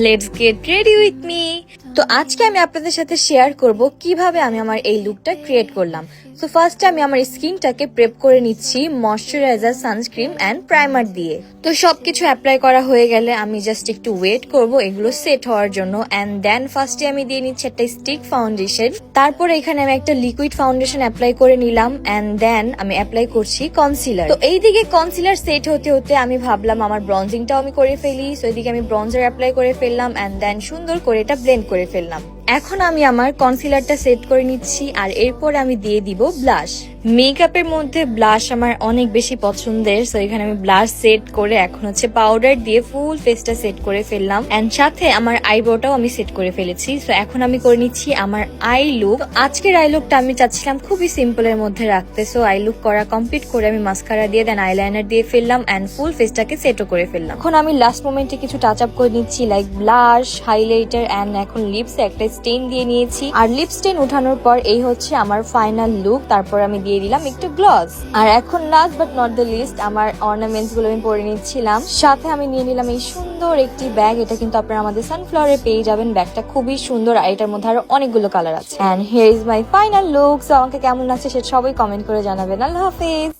Let's get ready with me. তো আজকে আমি আপনাদের সাথে শেয়ার করব কিভাবে আমি আমার এই লুকটা ক্রিয়েট করলাম। সো ফার্স্টে আমি আমার স্কিনটাকে প্রেপ করে নিচ্ছি ময়শ্চারাইজার, সানস্ক্রিন এন্ড প্রাইমার দিয়ে। তো সবকিছু অ্যাপ্লাই করা হয়ে গেলে আমি জাস্ট একটু ওয়েট করব এগুলো সেট হওয়ার জন্য। এন্ড দেন ফার্স্টে আমি দিয়ে নিচ্ছি একটা স্টিক ফাউন্ডেশন। তারপরে এখানে আমি একটা লিকুইড ফাউন্ডেশন অ্যাপ্লাই করে নিলাম এন্ড দেন আমি অ্যাপ্লাই করছি কনসিলার। তো এইদিকে কনসিলার সেট হতে হতে আমি ভাবলাম আমার ব্রঞ্জিংটাও আমি করে ফেলি। সো এদিকে আমি ব্রঞ্জার অ্যাপ্লাই করে ফেললাম এন্ড দেন সুন্দর করে এটা ব্লেন্ড করে ফেললাম। এখন আমি আমার কনসিলারটা সেট করে নিচ্ছি আর এরপর আমি দিয়ে দিব ব্লাশ। মেকআপের মধ্যে ব্লাশ আমার অনেক বেশি পছন্দের। সো এখানে আমি ব্লাশ সেট করে এখন হচ্ছে পাউডার দিয়ে ফুল ফেসটা সেট করে ফেললাম এন্ড সাথে আমার আইব্রোটাও আমি সেট করে ফেলেছি। সো এখন আমি করে নিচ্ছি আমার আই লুক। আজকের আই লুকটা আমি চাচ্ছিলাম খুবই সিম্পলের মধ্যে রাখতে। সো আই লুক করা কমপ্লিট করে আমি মাস্কারা দিয়ে দেন আইলাইনার দিয়ে ফেললাম এন্ড ফুল ফেসটাকে সেটও করে ফেললাম। এখন আমি লাস্ট মোমেন্টে কিছু টাচ আপ করে নিচ্ছি লাইক ব্লাশ, হাইলাইটার এন্ড এখন লিপসে একটা স্টেইন দিয়ে নিয়েছি। আর লিপ স্টেইন উঠানোর পর এই হচ্ছে আমার ফাইনাল লুক। তারপর আমি দিয়ে দিলাম একটু গ্লস। আর এখন last but not the least আমার অর্নামেন্টস গুলো আমি পরে নিচ্ছিলাম। সাথে আমি নিয়ে নিলাম এই সুন্দর একটি ব্যাগ। এটা কিন্তু আপনারা আমাদের সানফ্লাওয়ারে পেয়ে যাবেন। ব্যাগটা খুবই সুন্দর আর এটার মধ্যে আরো অনেকগুলো কালার আছে। And here is my final look. So আমাকে কেমন লাগছে সেটা সবাই কমেন্ট করে জানাবেন। আল্লাহ হাফেজ।